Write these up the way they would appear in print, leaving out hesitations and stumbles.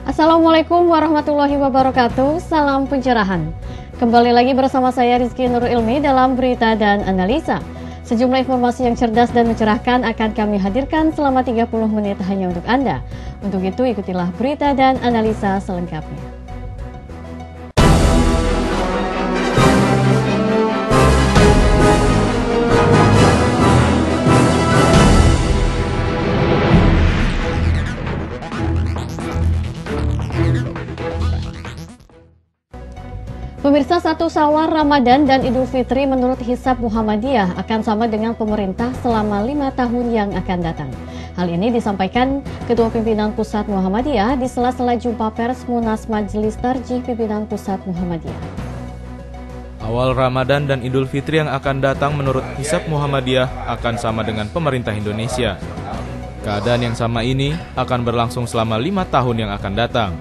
Assalamualaikum warahmatullahi wabarakatuh. Salam pencerahan. Kembali lagi bersama saya Rizky Nurul Ilmi dalam Berita dan Analisa. Sejumlah informasi yang cerdas dan mencerahkan akan kami hadirkan selama 30 menit hanya untuk Anda. Untuk itu ikutilah Berita dan Analisa selengkapnya. Pemirsa, satu Syawal, Ramadan dan Idul Fitri menurut Hisab Muhammadiyah akan sama dengan pemerintah selama 5 tahun yang akan datang. Hal ini disampaikan Ketua Pimpinan Pusat Muhammadiyah di sela-sela jumpa pers Munas Majelis Tarjih Pimpinan Pusat Muhammadiyah. Awal Ramadan dan Idul Fitri yang akan datang menurut Hisab Muhammadiyah akan sama dengan pemerintah Indonesia. Keadaan yang sama ini akan berlangsung selama 5 tahun yang akan datang.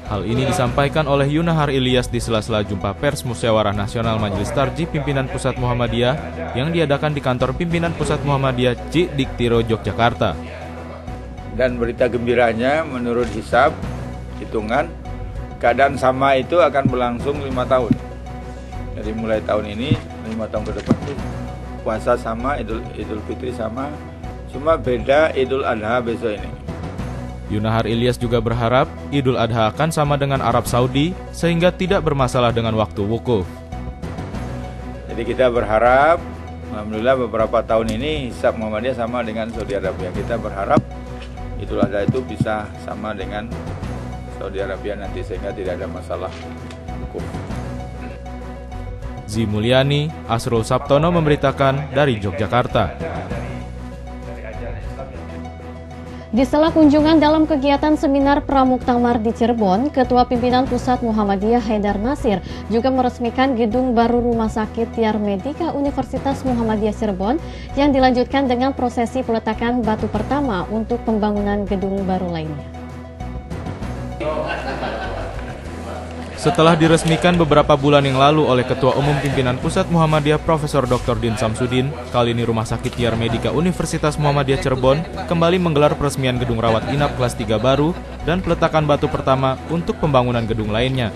Hal ini disampaikan oleh Yunahar Ilyas di sela-sela jumpa pers Musyawarah Nasional Majelis Tarjih Pimpinan Pusat Muhammadiyah yang diadakan di kantor Pimpinan Pusat Muhammadiyah Cik Diktiro, Yogyakarta. Dan berita gembiranya menurut hisab, hitungan, keadaan sama itu akan berlangsung 5 tahun. Jadi mulai tahun ini, 5 tahun ke depan itu puasa sama, Idul Fitri sama, cuma beda Idul Adha besok ini. Yunahar Ilyas juga berharap Idul Adha akan sama dengan Arab Saudi sehingga tidak bermasalah dengan waktu wukuf. Jadi kita berharap, alhamdulillah beberapa tahun ini Hisab Muhammadiyah sama dengan Saudi Arabia. Kita berharap Idul Adha itu bisa sama dengan Saudi Arabia nanti sehingga tidak ada masalah wukuf. Zi Mulyani, Asrul Sabtono memberitakan dari Yogyakarta. Di sela kunjungan dalam kegiatan seminar Pramuktamar di Cirebon, Ketua Pimpinan Pusat Muhammadiyah Haidar Nasir juga meresmikan gedung baru Rumah Sakit Tiar Medika Universitas Muhammadiyah Cirebon yang dilanjutkan dengan prosesi peletakan batu pertama untuk pembangunan gedung baru lainnya. Setelah diresmikan beberapa bulan yang lalu oleh Ketua Umum Pimpinan Pusat Muhammadiyah Profesor Dr. Din Samsudin, kali ini Rumah Sakit Tiar Medika Universitas Muhammadiyah Cirebon kembali menggelar peresmian gedung rawat inap kelas 3 baru dan peletakan batu pertama untuk pembangunan gedung lainnya.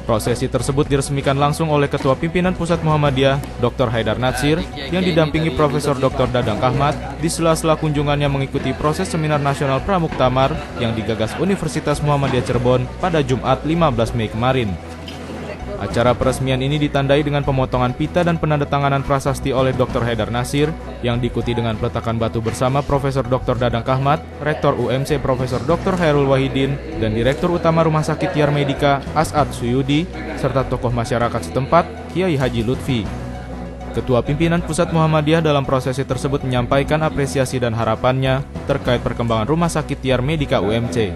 Prosesi tersebut diresmikan langsung oleh Ketua Pimpinan Pusat Muhammadiyah Dr. Haidar Nasir yang didampingi Profesor Dr. Dadang Kahmat di sela-sela kunjungannya mengikuti proses seminar nasional Pramuktamar yang digagas Universitas Muhammadiyah Cirebon pada Jumat 15 Mei kemarin. Acara peresmian ini ditandai dengan pemotongan pita dan penandatanganan prasasti oleh Dr. Haidar Nasir yang diikuti dengan peletakan batu bersama Profesor Dr. Dadang Kahmat, Rektor UMC Profesor Dr. Hairul Wahidin, dan Direktur Utama Rumah Sakit Tiar Medika As'ad Suyudi, serta tokoh masyarakat setempat Kiai Haji Lutfi. Ketua Pimpinan Pusat Muhammadiyah dalam prosesi tersebut menyampaikan apresiasi dan harapannya terkait perkembangan Rumah Sakit Tiar Medika UMC.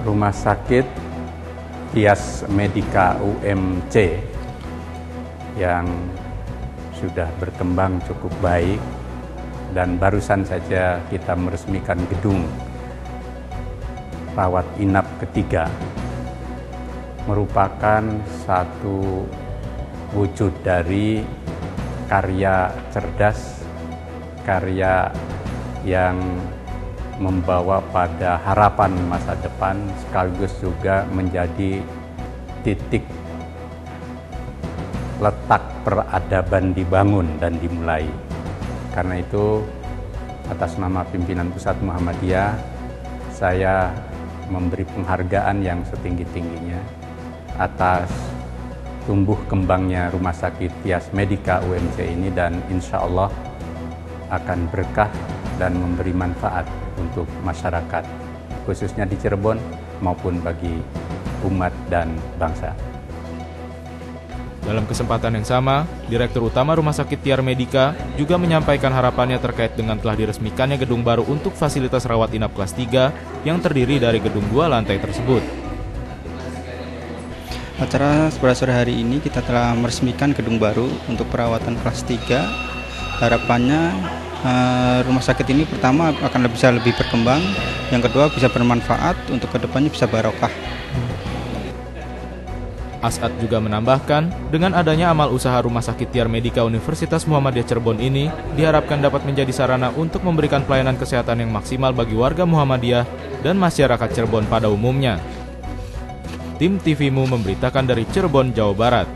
Rumah Sakit Tias Medika UMC yang sudah berkembang cukup baik dan barusan saja kita meresmikan gedung rawat inap ketiga merupakan satu wujud dari karya cerdas, karya yang membawa pada harapan masa depan sekaligus juga menjadi titik letak peradaban dibangun dan dimulai. Karena itu atas nama pimpinan Pusat Muhammadiyah saya memberi penghargaan yang setinggi-tingginya atas tumbuh kembangnya Rumah Sakit Tias Medika UMC ini dan insya Allah akan berkah dan memberi manfaat untuk masyarakat, khususnya di Cirebon maupun bagi umat dan bangsa. Dalam kesempatan yang sama, Direktur Utama Rumah Sakit Tiar Medika juga menyampaikan harapannya terkait dengan telah diresmikannya gedung baru untuk fasilitas rawat inap kelas 3 yang terdiri dari gedung 2 lantai tersebut. Acara pada sore hari ini kita telah meresmikan gedung baru untuk perawatan kelas 3. Harapannya rumah sakit ini pertama akan bisa lebih berkembang, yang kedua bisa bermanfaat untuk kedepannya bisa barokah. As'ad juga menambahkan, dengan adanya amal usaha Rumah Sakit Tiar Medika Universitas Muhammadiyah Cirebon ini, diharapkan dapat menjadi sarana untuk memberikan pelayanan kesehatan yang maksimal bagi warga Muhammadiyah dan masyarakat Cirebon pada umumnya. Tim TVMU memberitakan dari Cirebon, Jawa Barat.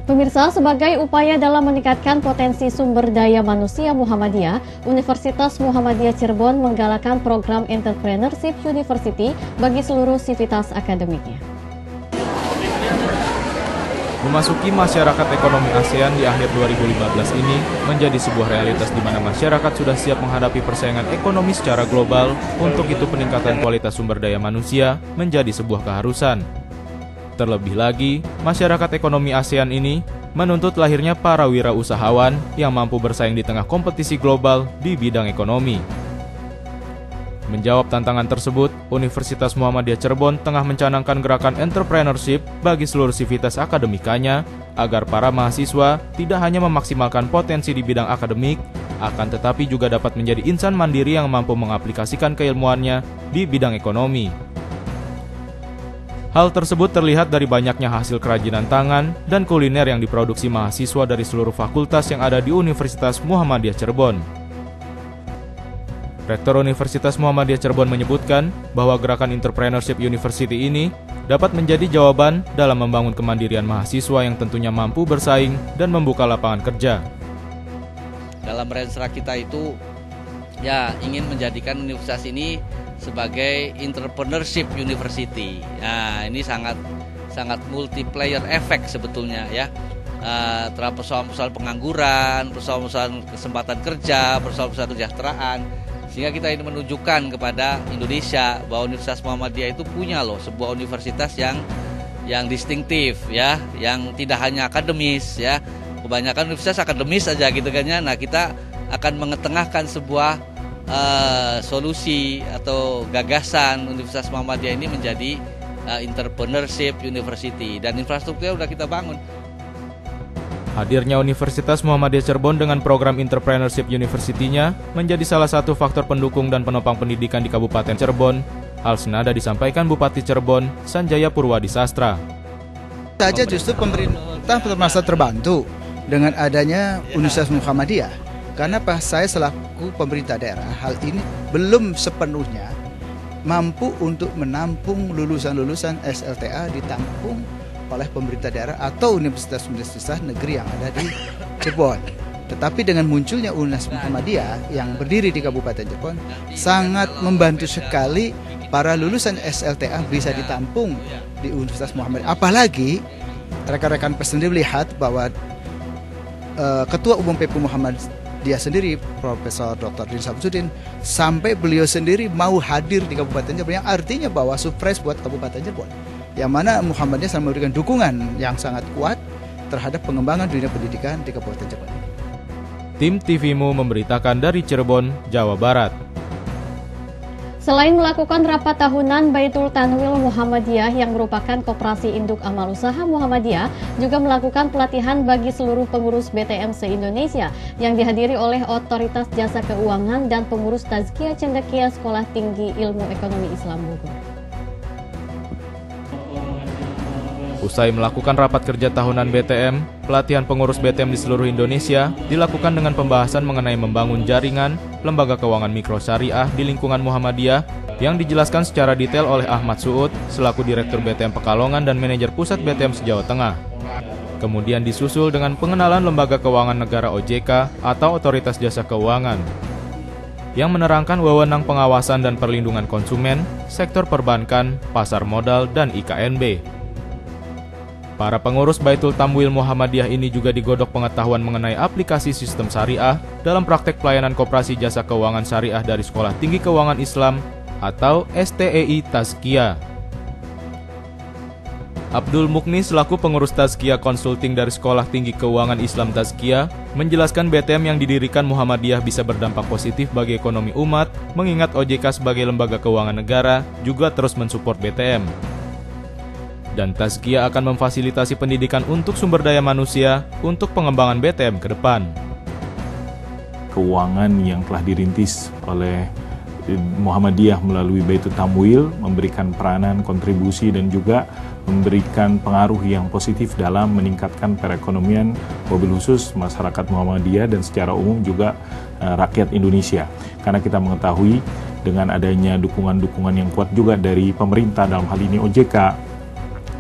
Pemirsa, sebagai upaya dalam meningkatkan potensi sumber daya manusia Muhammadiyah, Universitas Muhammadiyah Cirebon menggalakkan program Entrepreneurship University bagi seluruh sivitas akademiknya. Memasuki masyarakat ekonomi ASEAN di akhir 2015 ini menjadi sebuah realitas di mana masyarakat sudah siap menghadapi persaingan ekonomi secara global. Untuk itu peningkatan kualitas sumber daya manusia menjadi sebuah keharusan. Terlebih lagi, masyarakat ekonomi ASEAN ini menuntut lahirnya para wirausahawan yang mampu bersaing di tengah kompetisi global di bidang ekonomi. Menjawab tantangan tersebut, Universitas Muhammadiyah Cirebon tengah mencanangkan gerakan entrepreneurship bagi seluruh sivitas akademikanya agar para mahasiswa tidak hanya memaksimalkan potensi di bidang akademik, akan tetapi juga dapat menjadi insan mandiri yang mampu mengaplikasikan keilmuannya di bidang ekonomi. Hal tersebut terlihat dari banyaknya hasil kerajinan tangan dan kuliner yang diproduksi mahasiswa dari seluruh fakultas yang ada di Universitas Muhammadiyah Cirebon. Rektor Universitas Muhammadiyah Cirebon menyebutkan bahwa gerakan Entrepreneurship University ini dapat menjadi jawaban dalam membangun kemandirian mahasiswa yang tentunya mampu bersaing dan membuka lapangan kerja. Dalam rensra kita itu ya ingin menjadikan universitas ini sebagai entrepreneurship university. Nah, ini sangat multiplayer effect sebetulnya ya. Terhadap persoalan-persoalan pengangguran, persoalan-persoalan kesempatan kerja, persoalan-persoalan kesejahteraan. Sehingga kita ini menunjukkan kepada Indonesia bahwa Universitas Muhammadiyah itu punya loh sebuah universitas yang distintif ya, yang tidak hanya akademis ya. Kebanyakan universitas akademis aja gitu kan ya. Nah, kita akan mengetengahkan sebuah solusi atau gagasan Universitas Muhammadiyah ini menjadi entrepreneurship university, dan infrastrukturnya sudah kita bangun. Hadirnya Universitas Muhammadiyah Cirebon dengan program Entrepreneurship University-nya menjadi salah satu faktor pendukung dan penopang pendidikan di Kabupaten Cirebon. Hal senada disampaikan Bupati Cirebon, Sanjaya Purwadi Sastra. Saja justru pemerintah merasa terbantu dengan adanya Universitas Muhammadiyah. Karena saya selaku pemerintah daerah, hal ini belum sepenuhnya mampu untuk menampung lulusan-lulusan SLTA ditampung oleh pemerintah daerah atau universitas-universitas negeri yang ada di Cirebon. Tetapi dengan munculnya Universitas Muhammadiyah yang berdiri di Kabupaten Cirebon, sangat membantu sekali para lulusan SLTA bisa ditampung di Universitas Muhammadiyah. Apalagi rekan-rekan sendiri lihat bahwa Ketua Umum PP Muhammadiyah sendiri, Profesor Dr. Din Samsudin, sampai beliau sendiri mau hadir di Kabupaten Cirebon, yang artinya bahwa surprise buat Kabupaten Cirebon, yang mana Muhammadiyah selalu memberikan dukungan yang sangat kuat terhadap pengembangan dunia pendidikan di Kabupaten Cirebon. Tim TVMU memberitakan dari Cirebon, Jawa Barat. Selain melakukan rapat tahunan Baitul Tanwil Muhammadiyah yang merupakan koperasi induk amal usaha Muhammadiyah, juga melakukan pelatihan bagi seluruh pengurus BTM se-Indonesia yang dihadiri oleh Otoritas Jasa Keuangan dan pengurus Tazkiyah Cendekia Sekolah Tinggi Ilmu Ekonomi Islam Bogor. Usai melakukan rapat kerja tahunan BTM, pelatihan pengurus BTM di seluruh Indonesia dilakukan dengan pembahasan mengenai membangun jaringan lembaga keuangan mikro syariah di lingkungan Muhammadiyah yang dijelaskan secara detail oleh Ahmad Suud selaku Direktur BTM Pekalongan dan Manajer Pusat BTM se-Jawa Tengah. Kemudian disusul dengan pengenalan Lembaga Keuangan Negara OJK atau Otoritas Jasa Keuangan yang menerangkan wewenang pengawasan dan perlindungan konsumen, sektor perbankan, pasar modal, dan IKNB. Para pengurus Baitul Tamwil Muhammadiyah ini juga digodok pengetahuan mengenai aplikasi sistem syariah dalam praktek pelayanan koperasi jasa keuangan syariah dari Sekolah Tinggi Keuangan Islam atau STEI Tazkiyah. Abdul Mukni selaku pengurus Tazkiyah Consulting dari Sekolah Tinggi Keuangan Islam Tazkiyah menjelaskan BTM yang didirikan Muhammadiyah bisa berdampak positif bagi ekonomi umat, mengingat OJK sebagai lembaga keuangan negara juga terus mensupport BTM. Dan Tazkiyah akan memfasilitasi pendidikan untuk sumber daya manusia untuk pengembangan BTM ke depan. Keuangan yang telah dirintis oleh Muhammadiyah melalui Baitul Tamwil memberikan peranan, kontribusi dan juga memberikan pengaruh yang positif dalam meningkatkan perekonomian wabil khusus masyarakat Muhammadiyah dan secara umum juga rakyat Indonesia. Karena kita mengetahui dengan adanya dukungan-dukungan yang kuat juga dari pemerintah dalam hal ini OJK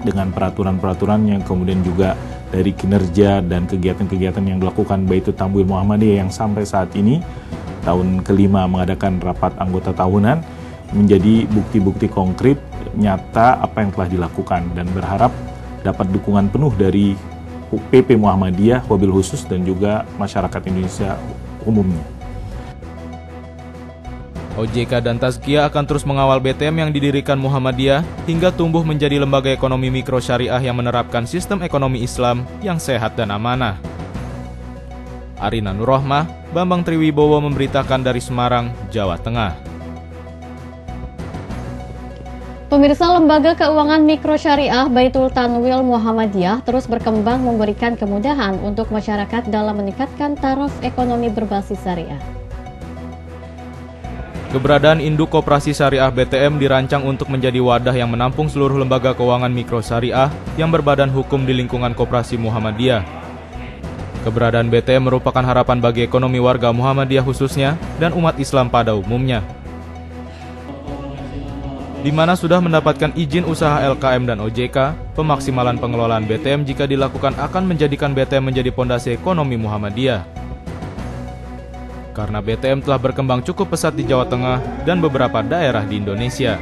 dengan peraturan-peraturan yang kemudian juga dari kinerja dan kegiatan-kegiatan yang dilakukan Baitul Tamwil Muhammadiyah yang sampai saat ini tahun kelima mengadakan rapat anggota tahunan menjadi bukti-bukti konkret nyata apa yang telah dilakukan dan berharap dapat dukungan penuh dari PP Muhammadiyah wabil khusus dan juga masyarakat Indonesia umumnya. OJK dan Tazkiyah akan terus mengawal BTM yang didirikan Muhammadiyah hingga tumbuh menjadi lembaga ekonomi mikro syariah yang menerapkan sistem ekonomi Islam yang sehat dan amanah. Arina Nurrohmah, Bambang Triwibowo memberitakan dari Semarang, Jawa Tengah. Pemirsa, Lembaga Keuangan Mikro Syariah Baitul Tanwil Muhammadiyah terus berkembang memberikan kemudahan untuk masyarakat dalam meningkatkan taraf ekonomi berbasis syariah. Keberadaan Induk Koperasi Syariah BTM dirancang untuk menjadi wadah yang menampung seluruh lembaga keuangan mikro syariah yang berbadan hukum di lingkungan Koperasi Muhammadiyah. Keberadaan BTM merupakan harapan bagi ekonomi warga Muhammadiyah khususnya dan umat Islam pada umumnya, di mana sudah mendapatkan izin usaha LKM dan OJK. Pemaksimalan pengelolaan BTM jika dilakukan akan menjadikan BTM menjadi pondasi ekonomi Muhammadiyah. Karena BTM telah berkembang cukup pesat di Jawa Tengah dan beberapa daerah di Indonesia.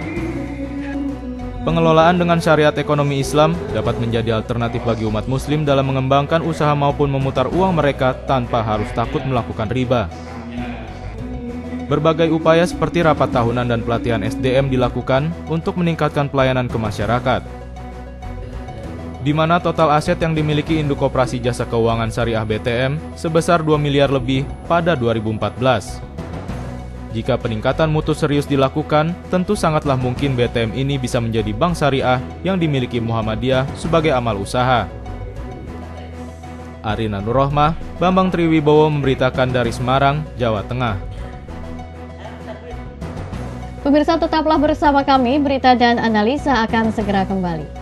Pengelolaan dengan syariat ekonomi Islam dapat menjadi alternatif bagi umat muslim dalam mengembangkan usaha maupun memutar uang mereka tanpa harus takut melakukan riba. Berbagai upaya seperti rapat tahunan dan pelatihan SDM dilakukan untuk meningkatkan pelayanan ke masyarakat, di mana total aset yang dimiliki Induk Koperasi Jasa Keuangan Syariah BTM sebesar 2 miliar lebih pada 2014. Jika peningkatan mutu serius dilakukan, tentu sangatlah mungkin BTM ini bisa menjadi bank syariah yang dimiliki Muhammadiyah sebagai amal usaha. Arina Nurrohmah, Bambang Triwibowo memberitakan dari Semarang, Jawa Tengah. Pemirsa, tetaplah bersama kami, berita dan analisa akan segera kembali.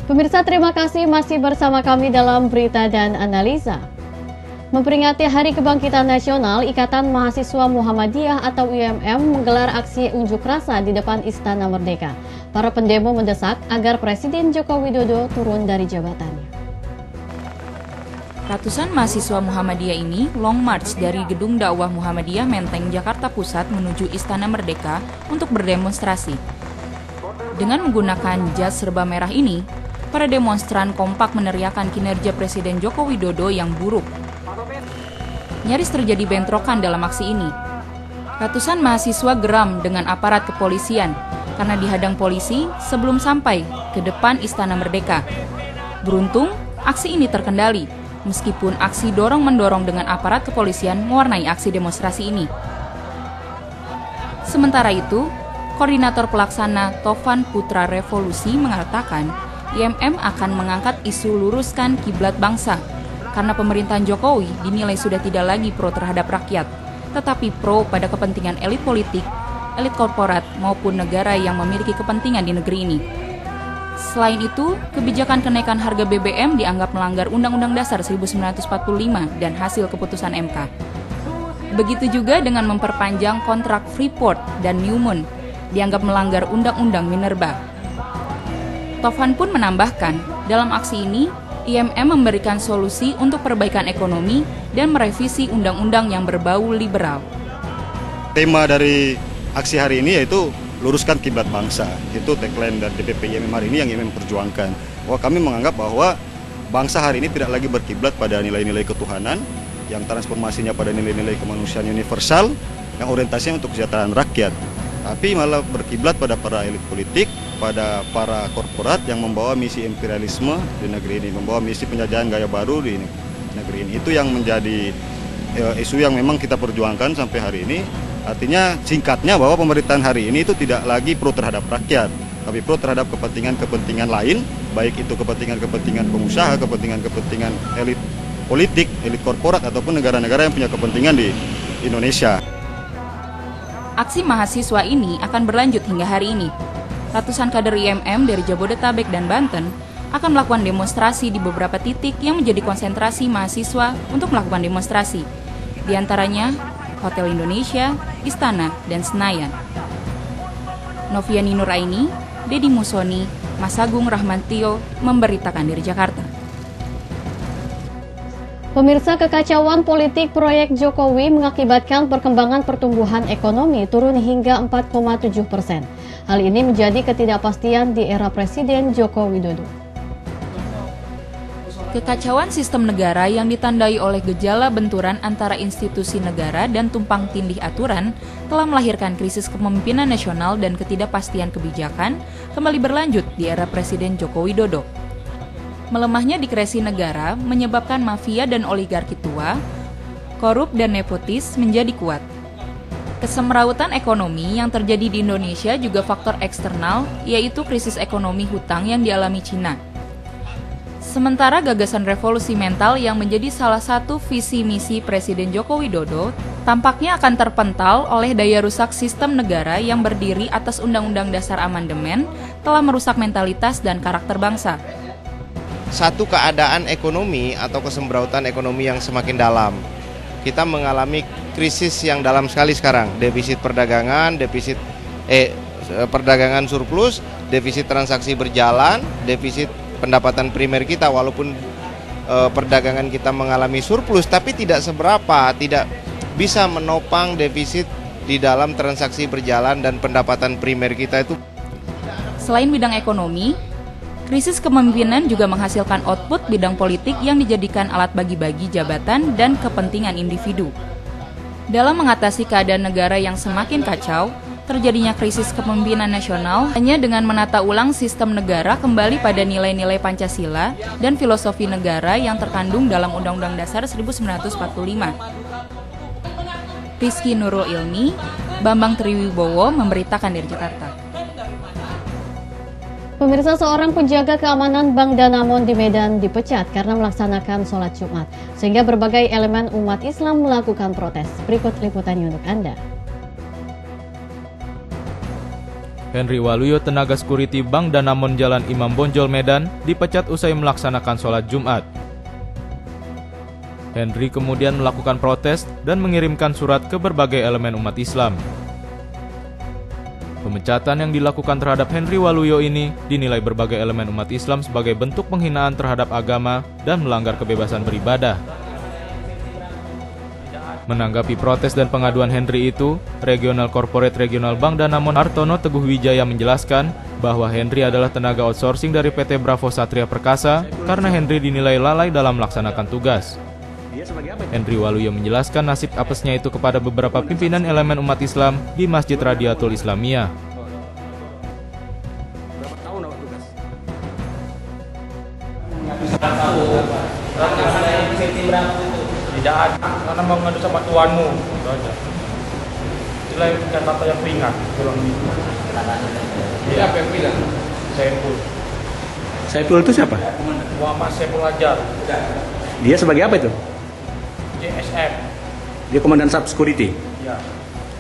Pemirsa, terima kasih masih bersama kami dalam berita dan analisa. Memperingati Hari Kebangkitan Nasional, Ikatan Mahasiswa Muhammadiyah atau IMM menggelar aksi unjuk rasa di depan Istana Merdeka. Para pendemo mendesak agar Presiden Joko Widodo turun dari jabatannya. Ratusan mahasiswa Muhammadiyah ini long march dari Gedung Dakwah Muhammadiyah Menteng, Jakarta Pusat menuju Istana Merdeka untuk berdemonstrasi. Dengan menggunakan jas serba merah ini, para demonstran kompak meneriakan kinerja Presiden Joko Widodo yang buruk. Nyaris terjadi bentrokan dalam aksi ini. Ratusan mahasiswa geram dengan aparat kepolisian karena dihadang polisi sebelum sampai ke depan Istana Merdeka. Beruntung, aksi ini terkendali, meskipun aksi dorong-mendorong dengan aparat kepolisian mewarnai aksi demonstrasi ini. Sementara itu, Koordinator Pelaksana Tovan Putra Revolusi mengatakan IMM akan mengangkat isu luruskan kiblat bangsa, karena pemerintahan Jokowi dinilai sudah tidak lagi pro terhadap rakyat, tetapi pro pada kepentingan elit politik, elit korporat maupun negara yang memiliki kepentingan di negeri ini. Selain itu, kebijakan kenaikan harga BBM dianggap melanggar Undang-Undang Dasar 1945 dan hasil keputusan MK. Begitu juga dengan memperpanjang kontrak Freeport dan Newmont, dianggap melanggar Undang-Undang Minerba. Tovan pun menambahkan, dalam aksi ini, IMM memberikan solusi untuk perbaikan ekonomi dan merevisi undang-undang yang berbau liberal. Tema dari aksi hari ini yaitu luruskan kiblat bangsa. Itu tagline dari DPP IMM hari ini yang IMM perjuangkan. Bahwa kami menganggap bahwa bangsa hari ini tidak lagi berkiblat pada nilai-nilai ketuhanan, yang transformasinya pada nilai-nilai kemanusiaan universal, yang orientasinya untuk kesejahteraan rakyat, tapi malah berkiblat pada para elit politik, pada para korporat yang membawa misi imperialisme di negeri ini, membawa misi penjajahan gaya baru di negeri ini. Itu yang menjadi isu yang memang kita perjuangkan sampai hari ini. Artinya singkatnya bahwa pemerintahan hari ini itu tidak lagi pro terhadap rakyat, tapi pro terhadap kepentingan-kepentingan lain, baik itu kepentingan-kepentingan pengusaha, kepentingan-kepentingan elit politik, elit korporat, ataupun negara-negara yang punya kepentingan di Indonesia. Aksi mahasiswa ini akan berlanjut hingga hari ini. Ratusan kader IMM dari Jabodetabek dan Banten akan melakukan demonstrasi di beberapa titik yang menjadi konsentrasi mahasiswa untuk melakukan demonstrasi. Di antaranya Hotel Indonesia, Istana, dan Senayan. Noviani Nuraini, Dedi Musoni, Mas Agung Rahmantio memberitakan dari Jakarta. Pemirsa, kekacauan politik proyek Jokowi mengakibatkan perkembangan pertumbuhan ekonomi turun hingga 4,7%. Hal ini menjadi ketidakpastian di era Presiden Joko Widodo. Kekacauan sistem negara yang ditandai oleh gejala benturan antara institusi negara dan tumpang tindih aturan telah melahirkan krisis kepemimpinan nasional dan ketidakpastian kebijakan kembali berlanjut di era Presiden Joko Widodo. Melemahnya diskresi negara menyebabkan mafia dan oligarki tua, korup dan nepotis menjadi kuat. Kesemrautan ekonomi yang terjadi di Indonesia juga faktor eksternal, yaitu krisis ekonomi hutang yang dialami Cina. Sementara gagasan revolusi mental yang menjadi salah satu visi misi Presiden Joko Widodo tampaknya akan terpental oleh daya rusak sistem negara yang berdiri atas Undang-Undang Dasar Amandemen telah merusak mentalitas dan karakter bangsa. Satu keadaan ekonomi atau kesembrautan ekonomi yang semakin dalam. Kita mengalami krisis yang dalam sekali sekarang, defisit perdagangan, perdagangan surplus, defisit transaksi berjalan, defisit pendapatan primer kita, walaupun perdagangan kita mengalami surplus, tapi tidak seberapa, tidak bisa menopang defisit di dalam transaksi berjalan dan pendapatan primer kita itu. Selain bidang ekonomi, krisis kepemimpinan juga menghasilkan output bidang politik yang dijadikan alat bagi-bagi jabatan dan kepentingan individu. Dalam mengatasi keadaan negara yang semakin kacau, terjadinya krisis kepemimpinan nasional hanya dengan menata ulang sistem negara kembali pada nilai-nilai Pancasila dan filosofi negara yang terkandung dalam Undang-Undang Dasar 1945. Rizky Nurul Ilmi, Bambang Triwibowo memberitakan dari Jakarta. Pemirsa, seorang penjaga keamanan Bank Danamon di Medan dipecat karena melaksanakan sholat Jumat, sehingga berbagai elemen umat Islam melakukan protes. Berikut liputannya untuk Anda. Henry Waluyo, tenaga security Bank Danamon Jalan Imam Bonjol Medan, dipecat usai melaksanakan sholat Jumat. Henry kemudian melakukan protes dan mengirimkan surat ke berbagai elemen umat Islam. Pemecatan yang dilakukan terhadap Henry Waluyo ini dinilai berbagai elemen umat Islam sebagai bentuk penghinaan terhadap agama dan melanggar kebebasan beribadah. Menanggapi protes dan pengaduan Henry itu, Regional Corporate Regional Bank Danamon Hartono Teguh Wijaya menjelaskan bahwa Henry adalah tenaga outsourcing dari PT Bravo Satria Perkasa karena Henry dinilai lalai dalam melaksanakan tugas. Henry Waluyo menjelaskan nasib apesnya itu kepada beberapa pimpinan elemen umat Islam di Masjid Radiatul Islamiyah. Berapa tahun awak tugas? Tidak ada, karena mau ngadu sama tuanmu, itu aja. Nilai kata yang ringan, kurang gitu. Dia apa yang bilang? Saiful. Saiful itu siapa? Muhammad Saiful Hajar. Dia sebagai apa itu? JSM. Dia komandan sub security. Ya.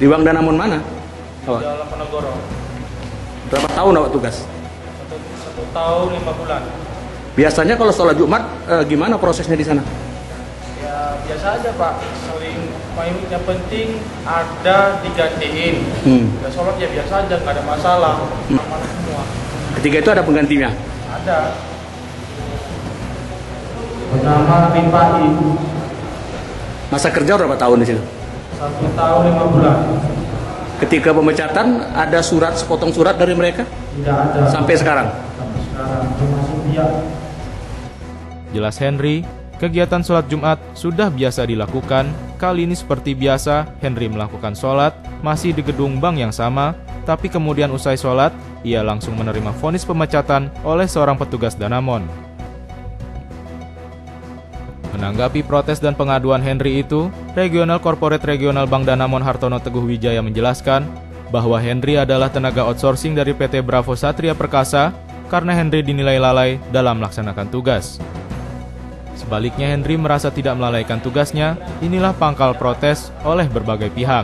Di Bank Danamon mana? Di Jalan Penegoro. Berapa tahun awak tugas? 1 tahun 5 bulan. Biasanya kalau sholat Jumat gimana prosesnya di sana? Ya biasa aja Pak, saling yang penting ada digantiin. Ya sholat ya biasa aja, nggak ada masalah. Amanah semua. Ketika itu ada penggantinya? Ada. Bernama Ripai. Masa kerja berapa tahun di situ? 1 tahun 5 bulan. Ketika pemecatan ada surat, sepotong surat dari mereka? Tidak ada. Sampai sekarang? Sampai sekarang, termasuk dia. Jelas Henry, Kegiatan sholat Jumat sudah biasa dilakukan. Kali ini seperti biasa, Henry melakukan sholat masih di gedung bank yang sama, tapi kemudian usai sholat, ia langsung menerima vonis pemecatan oleh seorang petugas Danamon. Menanggapi protes dan pengaduan Henry itu, Regional Corporate Regional Bank Danamon Hartono Teguh Wijaya menjelaskan bahwa Henry adalah tenaga outsourcing dari PT Bravo Satria Perkasa karena Henry dinilai lalai dalam melaksanakan tugas. Sebaliknya, Henry merasa tidak melalaikan tugasnya. Inilah pangkal protes oleh berbagai pihak.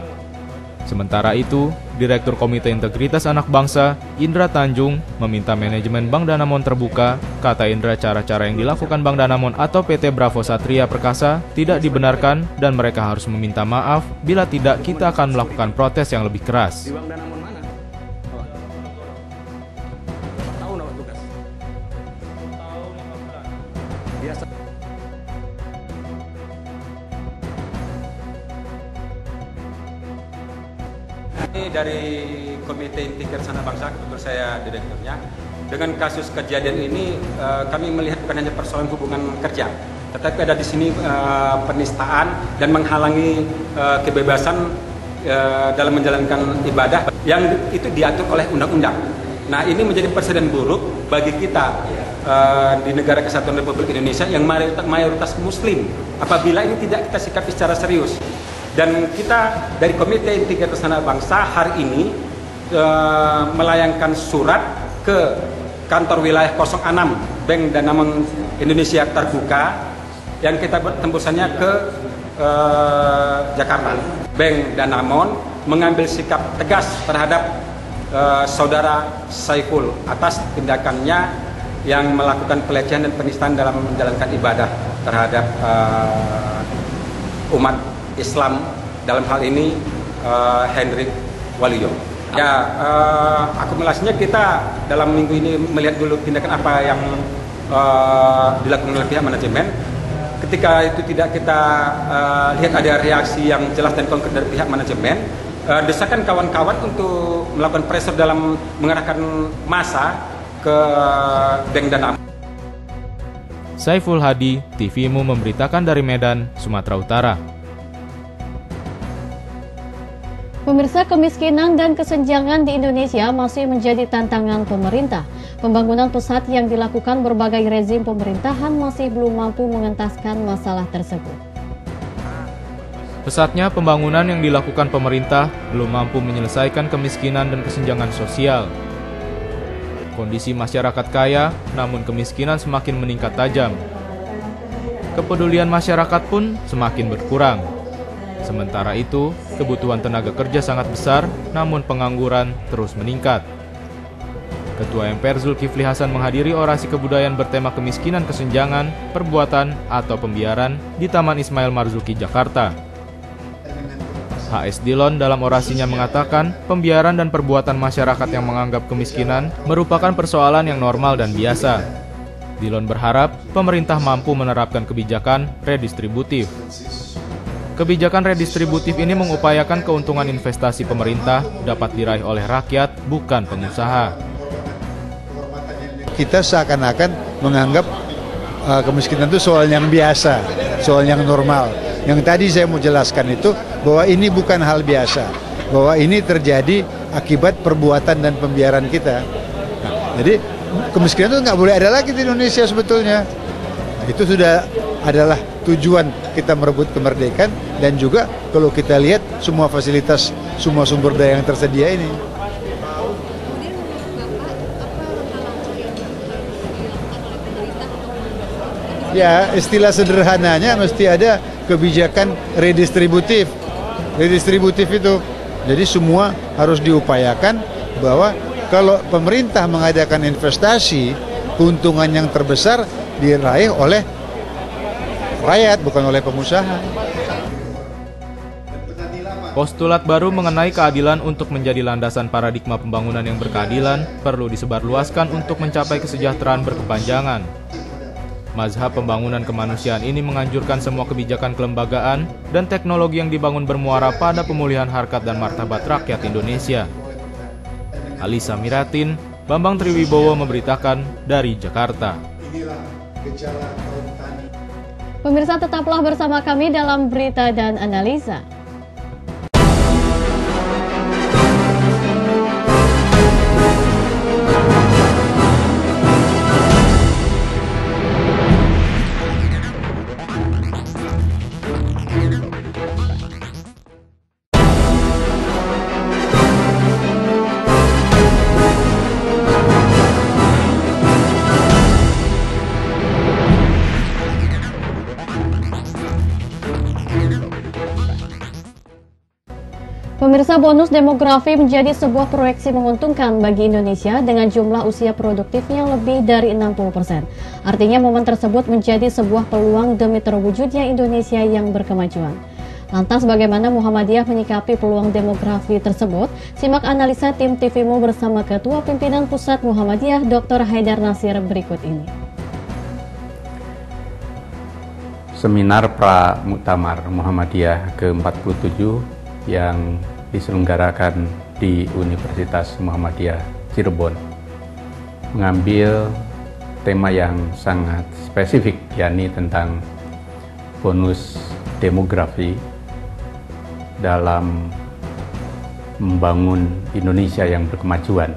Sementara itu, Direktur Komite Integritas Anak Bangsa, Indra Tanjung, meminta manajemen Bank Danamon terbuka. Kata Indra, cara-cara yang dilakukan Bank Danamon atau PT Bravo Satria Perkasa tidak dibenarkan dan mereka harus meminta maaf. Bila tidak, kita akan melakukan protes yang lebih keras. Dari Komite Integritas Anak Bangsa, kebetulan saya direkturnya. Dengan kasus kejadian ini, kami melihat bukan hanya persoalan hubungan kerja, tetapi ada di sini penistaan dan menghalangi kebebasan dalam menjalankan ibadah yang itu diatur oleh undang-undang. Nah, ini menjadi presiden buruk bagi kita di negara Kesatuan Republik Indonesia yang mayoritas Muslim apabila ini tidak kita sikapi secara serius. Dan kita dari Komite Integritas Anak Bangsa hari ini melayangkan surat ke kantor wilayah 06 Bank Danamon Indonesia terbuka yang kita tembusannya ke Jakarta. Bank Danamon mengambil sikap tegas terhadap saudara Saiful atas tindakannya yang melakukan pelecehan dan penistaan dalam menjalankan ibadah terhadap umat Islam, dalam hal ini Hendrik Waluyo. Ya, akumulasinya kita dalam minggu ini melihat dulu tindakan apa yang dilakukan oleh pihak manajemen. Ketika itu tidak kita lihat ada reaksi yang jelas dan konkret dari pihak manajemen, desakan kawan-kawan untuk melakukan pressure dalam mengarahkan massa ke Bank Danamon. Saiful Hadi, TVMU memberitakan dari Medan, Sumatera Utara. Pemirsa, kemiskinan dan kesenjangan di Indonesia masih menjadi tantangan pemerintah. Pembangunan pusat yang dilakukan berbagai rezim pemerintahan masih belum mampu mengentaskan masalah tersebut. Pesatnya pembangunan yang dilakukan pemerintah belum mampu menyelesaikan kemiskinan dan kesenjangan sosial. Kondisi masyarakat kaya, namun kemiskinan semakin meningkat tajam. Kepedulian masyarakat pun semakin berkurang. Sementara itu, kebutuhan tenaga kerja sangat besar, namun pengangguran terus meningkat. Ketua MPR Zulkifli Hasan menghadiri orasi kebudayaan bertema kemiskinan, kesenjangan, perbuatan, atau pembiaran di Taman Ismail Marzuki, Jakarta. HS Dillon dalam orasinya mengatakan, pembiaran dan perbuatan masyarakat yang menganggap kemiskinan merupakan persoalan yang normal dan biasa. Dillon berharap pemerintah mampu menerapkan kebijakan redistributif. Kebijakan redistributif ini mengupayakan keuntungan investasi pemerintah dapat diraih oleh rakyat, bukan pengusaha. Kita seakan-akan menganggap kemiskinan itu soal yang biasa, soal yang normal. Yang tadi saya mau jelaskan itu bahwa ini bukan hal biasa, bahwa ini terjadi akibat perbuatan dan pembiaran kita. Nah, jadi kemiskinan itu nggak boleh ada lagi di Indonesia sebetulnya. Itu sudah adalah tujuan kita merebut kemerdekaan, dan juga kalau kita lihat semua fasilitas, semua sumber daya yang tersedia ini. Ya, istilah sederhananya mesti ada kebijakan redistributif. Redistributif itu, jadi semua harus diupayakan bahwa kalau pemerintah mengadakan investasi, keuntungan yang terbesar diraih oleh rakyat, bukan oleh pengusaha. Postulat baru mengenai keadilan untuk menjadi landasan paradigma pembangunan yang berkeadilan perlu disebarluaskan untuk mencapai kesejahteraan berkepanjangan. Mazhab pembangunan kemanusiaan ini menganjurkan semua kebijakan kelembagaan dan teknologi yang dibangun bermuara pada pemulihan harkat dan martabat rakyat Indonesia. Alisa Miratin, Bambang Triwibowo memberitakan dari Jakarta. Pemirsa, tetaplah bersama kami dalam Berita dan Analisa. Pemirsa, bonus demografi menjadi sebuah proyeksi menguntungkan bagi Indonesia dengan jumlah usia produktifnya lebih dari 60%. Artinya momen tersebut menjadi sebuah peluang demi terwujudnya Indonesia yang berkemajuan. Lantas bagaimana Muhammadiyah menyikapi peluang demografi tersebut? Simak analisa tim TVMU bersama Ketua Pimpinan Pusat Muhammadiyah Dr. Haidar Nasir berikut ini. Seminar Pra-Muktamar Muhammadiyah ke-47 yang diselenggarakan di Universitas Muhammadiyah Cirebon mengambil tema yang sangat spesifik, yakni tentang bonus demografi dalam membangun Indonesia yang berkemajuan.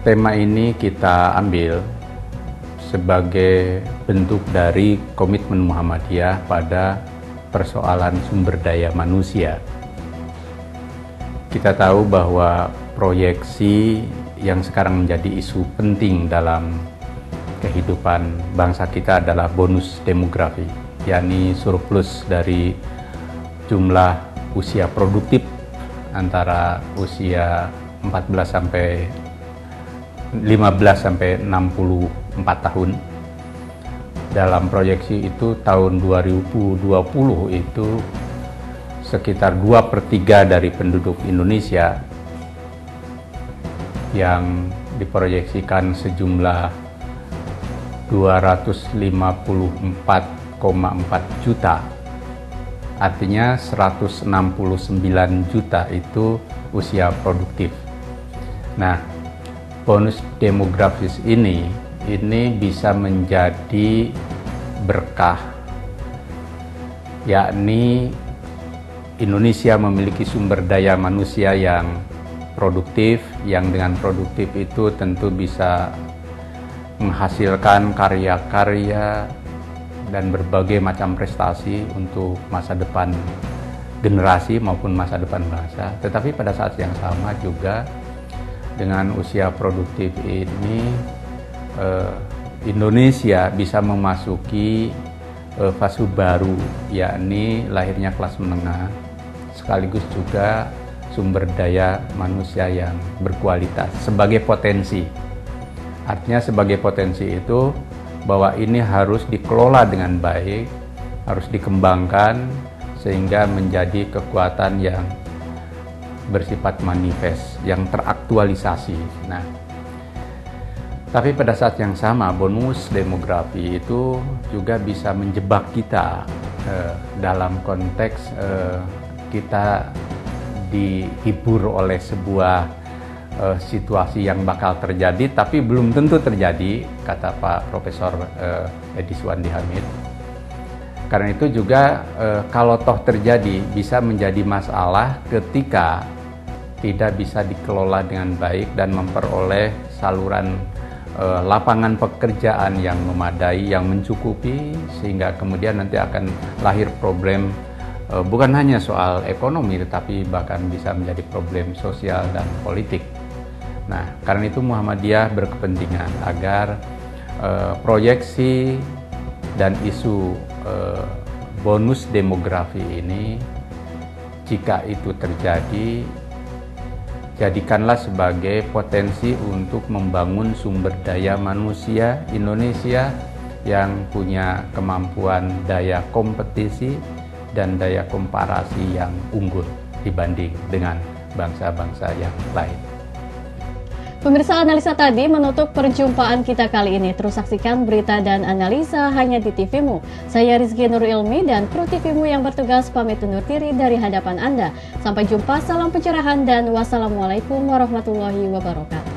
Tema ini kita ambil sebagai bentuk dari komitmen Muhammadiyah pada persoalan sumber daya manusia. Kita tahu bahwa proyeksi yang sekarang menjadi isu penting dalam kehidupan bangsa kita adalah bonus demografi, yakni surplus dari jumlah usia produktif antara usia 15 sampai 64 tahun. Dalam proyeksi itu tahun 2020 itu sekitar 2/3 dari penduduk Indonesia yang diproyeksikan sejumlah 254,4 juta. Artinya 169 juta itu usia produktif. Nah, bonus demografis ini bisa menjadi berkah, yakni Indonesia memiliki sumber daya manusia yang produktif, yang dengan produktif itu tentu bisa menghasilkan karya-karya dan berbagai macam prestasi untuk masa depan generasi maupun masa depan bangsa. Tetapi pada saat yang sama juga dengan usia produktif ini Indonesia bisa memasuki fase baru, yakni lahirnya kelas menengah, sekaligus juga sumber daya manusia yang berkualitas sebagai potensi. Artinya sebagai potensi itu bahwa ini harus dikelola dengan baik, harus dikembangkan sehingga menjadi kekuatan yang bersifat manifest, yang teraktualisasi. Nah, tapi pada saat yang sama bonus demografi itu juga bisa menjebak kita dalam konteks kita dihibur oleh sebuah situasi yang bakal terjadi tapi belum tentu terjadi, kata Pak Profesor Edi Suwandi Hamid. Karena itu juga kalau toh terjadi bisa menjadi masalah ketika tidak bisa dikelola dengan baik dan memperoleh saluran lapangan pekerjaan yang memadai, yang mencukupi, sehingga kemudian nanti akan lahir problem bukan hanya soal ekonomi tetapi bahkan bisa menjadi problem sosial dan politik. Nah, karena itu Muhammadiyah berkepentingan agar proyeksi dan isu bonus demografi ini, jika itu terjadi, jadikanlah sebagai potensi untuk membangun sumber daya manusia Indonesia yang punya kemampuan daya kompetisi dan daya komparasi yang unggul dibanding dengan bangsa-bangsa yang lain. Pemirsa, analisa tadi menutup perjumpaan kita kali ini. Terus saksikan berita dan analisa hanya di TVMU. Saya Rizky Nur Ilmi dan kru TVMU yang bertugas pamit undur diri dari hadapan Anda. Sampai jumpa, salam pencerahan dan wassalamualaikum warahmatullahi wabarakatuh.